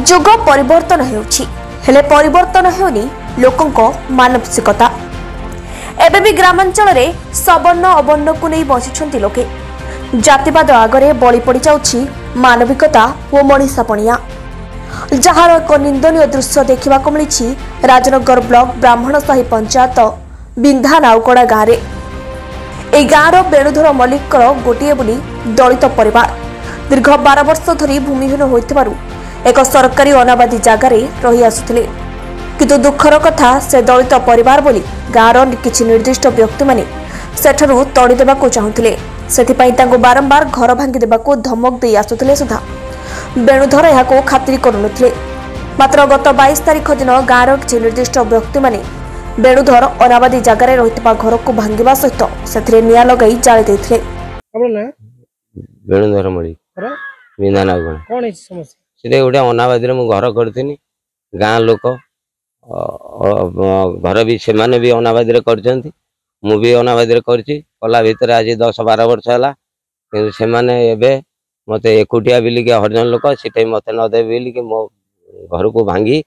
जुग परिवर्तन हेउछि हेले परिवर्तन हेउनी लोकंक मानसिकता। एबे भी ग्रामांचल रे सवर्ण अवर्ण को नहीं बसिछंती लोके। जातिवाद आगरे बलि पड़ी जाउछि मानविकता ओ मनीषापणिया। जहार एक निंदनीय दृश्य देखा मिली राजनगर ब्लॉक ब्राह्मणसाही पंचायत बिंधा नाउकड़ा गाँव में। ए गाँवर वेणुधर मल्लिक गोटे बोली दलित परिवार दीर्घ 12 वर्ष धरी भूमिहीन होइथिबारु एक सरकारी अनाबादी जगार रही आसुथिले। किंतु दुखर कथा से दलित परिवार बोली गाँवर किछि निर्दिष्ट व्यक्ति माने सेठरू तड़ी देबाकू चाहुथिले। सेथिपई तांको बारंबार घर भांगी देबाकू धमक दे आसुथिले सुधा वेणुधर एहाको खातिर करुनथिले। मात्र गत 22 तारिख दिन गाँवर किछि निर्दिष्ट व्यक्ति माने वेणुधर अनाबादी जगार रहितबा घर को भांगिबा सहित सेथिरे निया लगाई जाଳି देथिले। वेणुधर मल्लिक बिंधाना कोन समस्या से गोटे अनाबादी मु घर करथिनी। गाँ लोक घर भी से माने भी अनाबादी करछंती, मु भी अनाबादी करछि। कला भितर आज 10-12 वर्ष है कि से माने एबे मते एकुटिया बिलिके हरजन लोक से मते न दे बिलिके मो घर को भांगी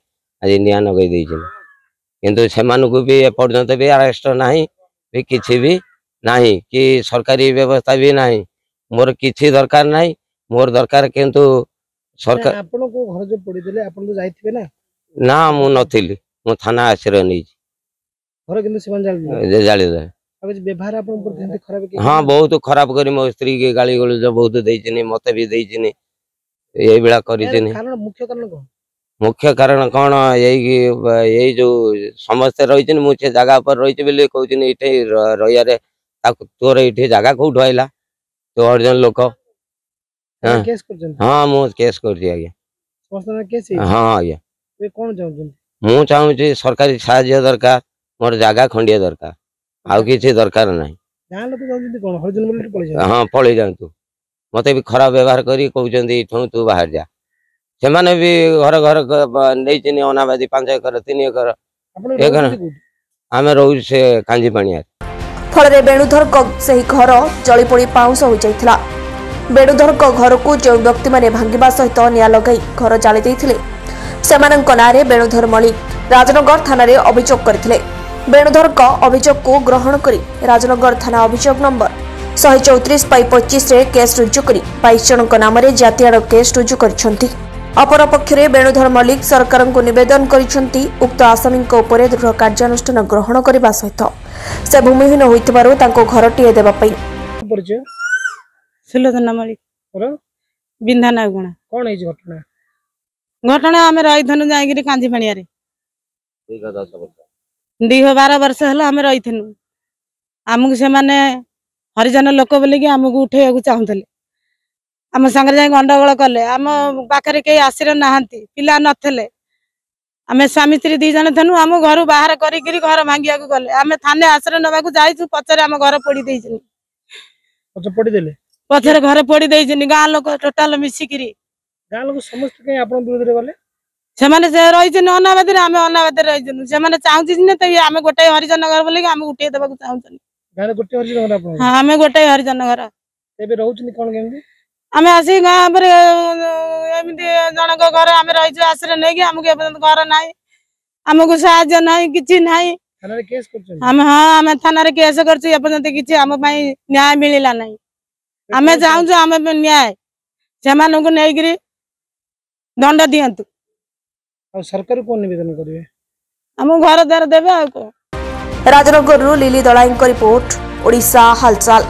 आज निया नगई देइछन। किंतु से मानको भी एपर्यंत भी अरेस्ट नाही भी किछि भी नाही कि सरकारी व्यवस्था भी नाही। मोर किछि दरकार नाही, मोर दरकार किंतु सरकार आपन को घर जो पड़ी देले आपन तो जाइथिबे ना। ना मु नथिली, मु थाना आश्रय नै घर किंतु सिमान जाली जाली दे। अब व्यवहार आपन पर ध्यान खराब के। हां बहुत खराब करी मो स्त्री के गाली गली जो बहुत देइछनी, मते भी देइछनी। एई बेला करिछनी। कारण मुख्य कारण कोन यही जो समस्या रहिछन मु से जगह पर रहिछ बेले कहउछन इठे रहिया रे तोर इठे जगह कोठ आइला तो अर्जन लोक। केस करछन। हां मु केस करछि आगे समस्त केस। हां आगे ए कोन चाहछन मु चाहूछि सरकारी सहायता दरकार, मोर जगह खंडिया दरकार, आउ किछि दरकार नाही। गाँ लोक चाहछन कोन हरजन बोली पळै जा। हां पळै जांतु मते भी खराब व्यवहार करी कहउछन इठौ तू बाहर जा। से माने भी घर घर नै चिनी अनाबादी 5 एकर 3 एकर आमे रहू से कांजी पानिया। फल रे वेणुधर से घर जली पड़ी पाउंस हो जाइथिला। वेणुधर घर को जो व्यक्ति माने भांगिबा सहित निया लगाई घर जाली देथिले सेमानंक नारे वेणुधर मल्लिक राजनगर थाना रे अभियोग करथिले। वेणुधर को अभियोग को ग्रहण करी राजनगर थाना अभियोग नंबर 134/25 रे केस रुजु करी 22 जनक नाम रे जातियार केस रुजु करछंती। अपर पक्षरे वेणुधर मल्लिक सरकार को निवेदन करिसंती उक्त आसामी उपरे दृढ़ कार्यानुष्ठान ग्रहण करबा सहित से भूमिहीन होइतबारु तांको घरटिए देबा पई। परिचय सुलोचना मल्लिक बिंधाना गुणा। कोन एज घटना घटना आमे रहिथनु जाईगिरी कांजी पानिया रे 12 वर्ष हला आमे रहिथनु। आमुक से माने हरिजन लोक बोली कि आमुक उठेयकु चाहुथले। आम संगे जाई गंडगोल कले। आम पाखरे के आश्रय नाहंती, पिला नथले। आमे स्वामी स्त्री 2 जन थनु। आम घर बाहर करी घर भांगिया को गले। आमे थाने आश्रय नबाकू जाइछु, पछरे आम घर पोड़ी देइछनी। अच्छा पोड़ी देले पछरे घर पोड़ी देइछनी। गाँ लोक टोटल मिसिकिरी गाँ लोक समस्त के आपन विरोध रे गले। से माने से रहिछन अनाबादी रे, आमे अनाबादी रे रहिछन। से माने चाहुछि ने त आमे गोटे हरिजन नगर बोली कि आमे उठे देबाकू चाहुछन। गाँ गोटे हरिजन नगर आपन। हां आमे गोटे हरिजन नगर। एबे रहउछनी कोन केमती आमे आसी गाँ पर एमती जनक घर आमे रहिछु आश्रय नै कि हमके घर नाही, हमको साहाय्य नाही, किछि नाही। थाना रे केस करछन हम। हां आमे थाना रे केस करछु। एपर्यंत किछि हम पई न्याय मिलिला नाही। आमे चाहू आमे न्याय सेमान को नेगिरी दंड दियंतु। और सरकार को निवेदन करिवे हम घर द्वार देबे। आ को राजनगर लिली दलाईंक रिपोर्ट ओडिशा हालचाल।